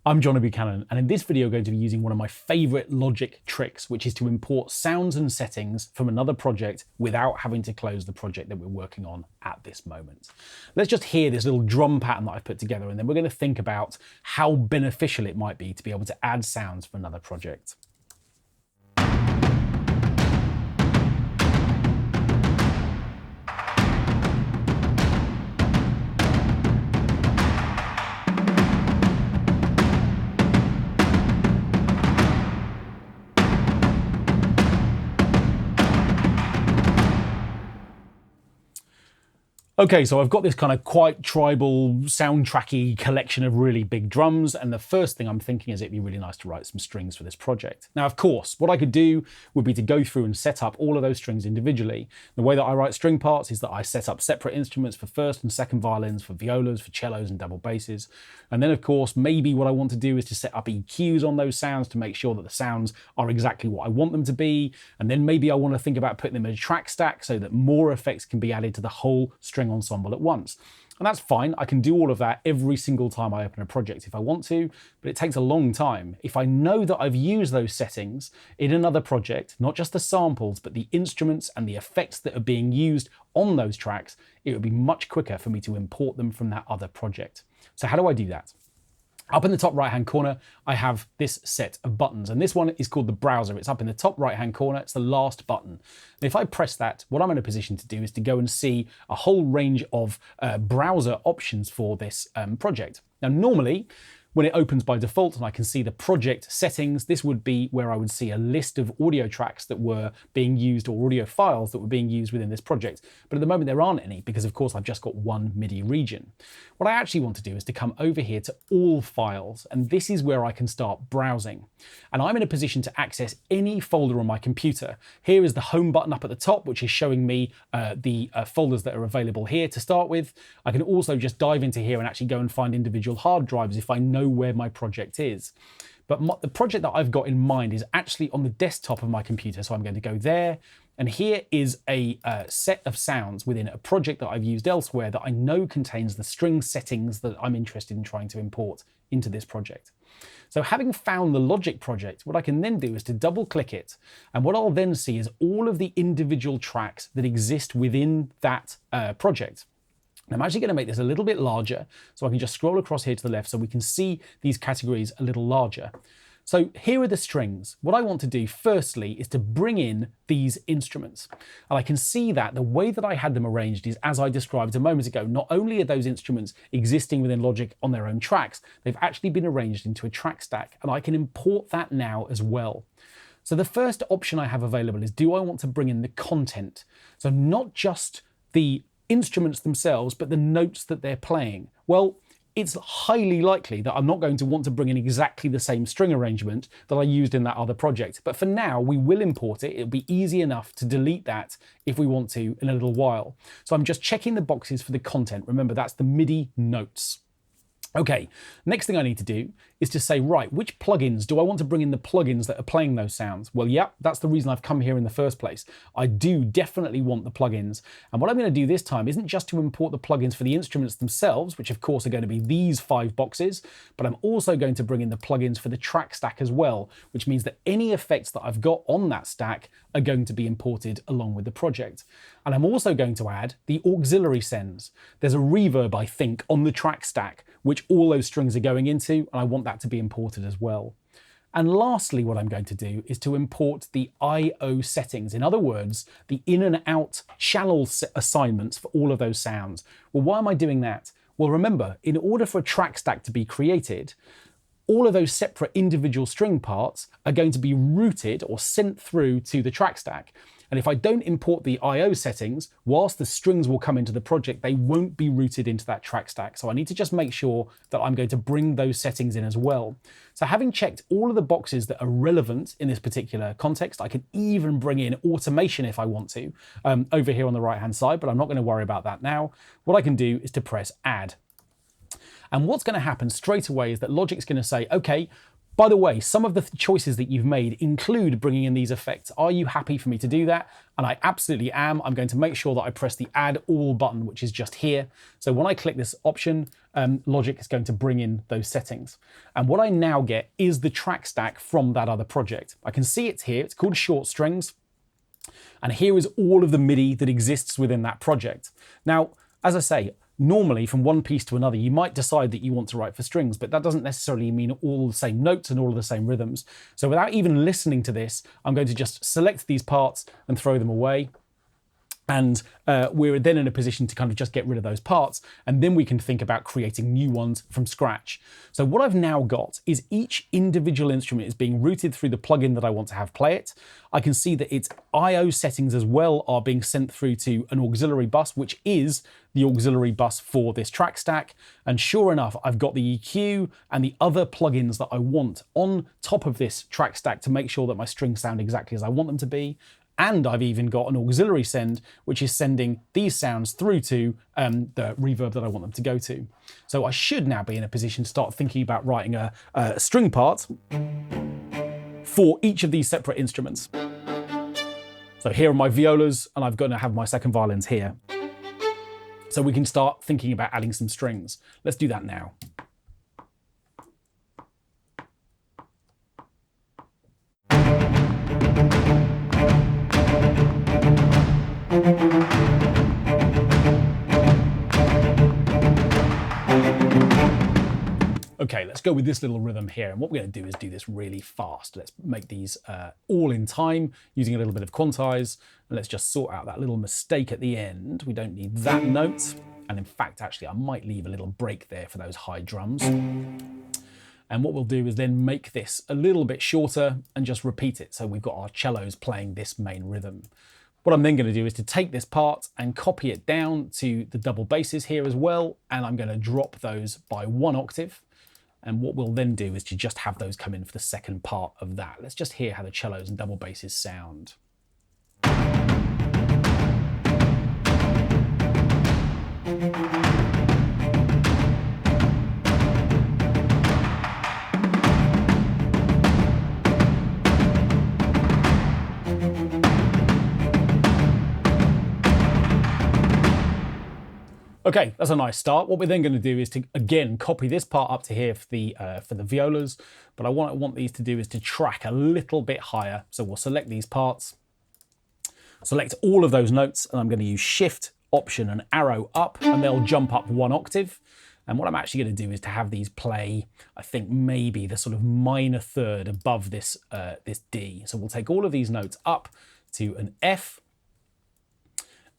I'm Jono Buchanan, and in this video I'm going to be using one of my favorite Logic tricks, which is to import sounds and settings from another project without having to close the project that we're working on at this moment. Let's just hear this little drum pattern that I've put together, and then we're going to think about how beneficial it might be to be able to add sounds from another project. Okay, so I've got this kind of quite tribal, soundtracky collection of really big drums, and the first thing I'm thinking is it'd be really nice to write some strings for this project. Now, of course, what I could do would be to go through and set up all of those strings individually. The way that I write string parts is that I set up separate instruments for first and second violins, for violas, for cellos and double basses. And then, of course, maybe what I want to do is to set up EQs on those sounds to make sure that the sounds are exactly what I want them to be. And then maybe I want to think about putting them in a track stack so that more effects can be added to the whole string ensemble at once. And that's fine. I can do all of that every single time I open a project if I want to, but it takes a long time. If I know that I've used those settings in another project, not just the samples, but the instruments and the effects that are being used on those tracks, it would be much quicker for me to import them from that other project. So how do I do that? Up in the top right-hand corner, I have this set of buttons, and this one is called the browser. It's up in the top right-hand corner. It's the last button. And if I press that, what I'm in a position to do is to go and see a whole range of browser options for this project. Now, normally, when it opens by default and I can see the project settings, this would be where I would see a list of audio tracks that were being used or audio files that were being used within this project. But at the moment there aren't any because of course I've just got one MIDI region. What I actually want to do is to come over here to all files, and this is where I can start browsing. And I'm in a position to access any folder on my computer. Here is the home button up at the top, which is showing me the folders that are available here to start with. I can also just dive into here and actually go and find individual hard drives if I know where my project is. But the project that I've got in mind is actually on the desktop of my computer. So I'm going to go there, and here is a set of sounds within a project that I've used elsewhere that I know contains the string settings that I'm interested in trying to import into this project. So having found the Logic project, what I can then do is to double click it. And what I'll then see is all of the individual tracks that exist within that project. I'm actually going to make this a little bit larger, so I can just scroll across here to the left so we can see these categories a little larger. So here are the strings. What I want to do firstly is to bring in these instruments. And I can see that the way that I had them arranged is as I described a moment ago. Not only are those instruments existing within Logic on their own tracks, they've actually been arranged into a track stack, and I can import that now as well. So the first option I have available is, do I want to bring in the content? So not just the instruments themselves, but the notes that they're playing. Well, it's highly likely that I'm not going to want to bring in exactly the same string arrangement that I used in that other project. But for now, we will import it. It'll be easy enough to delete that if we want to in a little while. So I'm just checking the boxes for the content. Remember, that's the MIDI notes. Okay, next thing I need to do is to say, right, which plugins do I want to bring in the plugins that are playing those sounds? Well, yeah, that's the reason I've come here in the first place. I do definitely want the plugins. And what I'm going to do this time isn't just to import the plugins for the instruments themselves, which of course are going to be these 5 boxes, but I'm also going to bring in the plugins for the track stack as well, which means that any effects that I've got on that stack are going to be imported along with the project. And I'm also going to add the auxiliary sends. There's a reverb, I think, on the track stack, which all those strings are going into, and I want that to be imported as well. And lastly, what I'm going to do is to import the I/O settings. In other words, the in and out channel assignments for all of those sounds. Well, why am I doing that? Well, remember, in order for a track stack to be created, all of those separate individual string parts are going to be routed or sent through to the track stack. And if I don't import the I/O settings, whilst the strings will come into the project, they won't be routed into that track stack. So I need to just make sure that I'm going to bring those settings in as well. So having checked all of the boxes that are relevant in this particular context, I can even bring in automation if I want to, over here on the right-hand side, but I'm not going to worry about that now. What I can do is to press Add. And what's going to happen straight away is that Logic's going to say, okay, By the way, some of the choices that you've made include bringing in these effects. Are you happy for me to do that? And I absolutely am. I'm going to make sure that I press the Add All button, which is just here. So when I click this option, Logic is going to bring in those settings. And what I now get is the track stack from that other project. I can see it's here. It's called Short Strings. And here is all of the MIDI that exists within that project. Now, as I say, normally from one piece to another, you might decide that you want to write for strings, but that doesn't necessarily mean all the same notes and all of the same rhythms. So without even listening to this, I'm going to just select these parts and throw them away. And we're then in a position to kind of just get rid of those parts, and then we can think about creating new ones from scratch. So what I've now got is each individual instrument is being routed through the plugin that I want to have play it. I can see that its I/O settings as well are being sent through to an auxiliary bus, which is the auxiliary bus for this track stack. And sure enough, I've got the EQ and the other plugins that I want on top of this track stack to make sure that my strings sound exactly as I want them to be. And I've even got an auxiliary send, which is sending these sounds through to the reverb that I want them to go to. So I should now be in a position to start thinking about writing a string part for each of these separate instruments. So here are my violas, and I've got to have my second violins here. So we can start thinking about adding some strings. Let's do that now. Okay, let's go with this little rhythm here. And what we're going to do is do this really fast. Let's make these all in time using a little bit of quantize. And let's just sort out that little mistake at the end. We don't need that note. And in fact, actually, I might leave a little break there for those high drums. And what we'll do is then make this a little bit shorter and just repeat it. So we've got our cellos playing this main rhythm. What I'm then going to do is to take this part and copy it down to the double basses here as well. And I'm going to drop those by 1 octave. And what we'll then do is to just have those come in for the second part of that. Let's just hear how the cellos and double basses sound. Okay, that's a nice start. What we're then going to do is to, again, copy this part up to here for the violas. But what I want these to do is to track a little bit higher. So we'll select these parts, select all of those notes, and I'm going to use Shift, Option, and arrow up, and they'll jump up 1 octave. And what I'm actually going to do is to have these play, I think maybe the sort of minor third above this, this D. So we'll take all of these notes up to an F,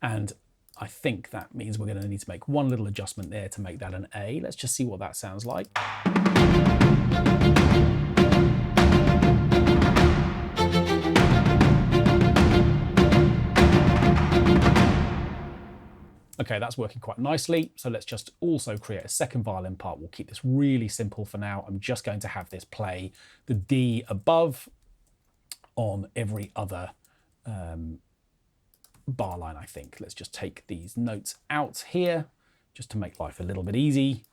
and I think that means we're going to need to make one little adjustment there to make that an A. Let's just see what that sounds like. Okay, that's working quite nicely. So let's just also create a second violin part. We'll keep this really simple for now. I'm just going to have this play the D above on every other bar line, I think. Let's just take these notes out here just to make life a little bit easy.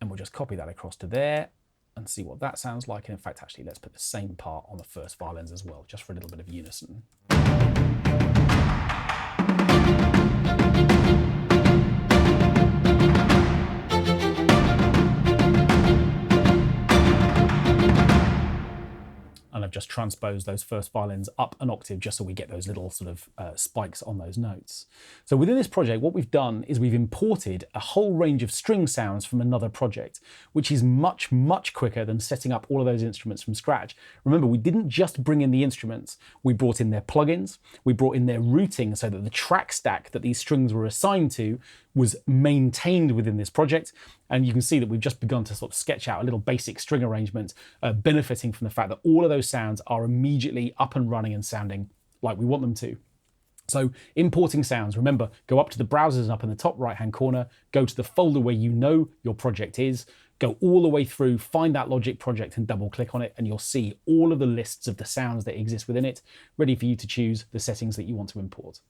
And we'll just copy that across to there and see what that sounds like. And in fact, actually, let's put the same part on the first violins as well, just for a little bit of unison. And I've just transposed those first violins up an octave just so we get those little sort of spikes on those notes. So within this project, what we've done is we've imported a whole range of string sounds from another project, which is much, much quicker than setting up all of those instruments from scratch. Remember, we didn't just bring in the instruments, we brought in their plugins, we brought in their routing so that the track stack that these strings were assigned to was maintained within this project. And you can see that we've just begun to sort of sketch out a little basic string arrangement, benefiting from the fact that all of those sounds are immediately up and running and sounding like we want them to. So importing sounds, remember, go up to the browsers and up in the top right-hand corner, go to the folder where you know your project is, go all the way through, find that Logic project and double click on it, and you'll see all of the lists of the sounds that exist within it, ready for you to choose the settings that you want to import.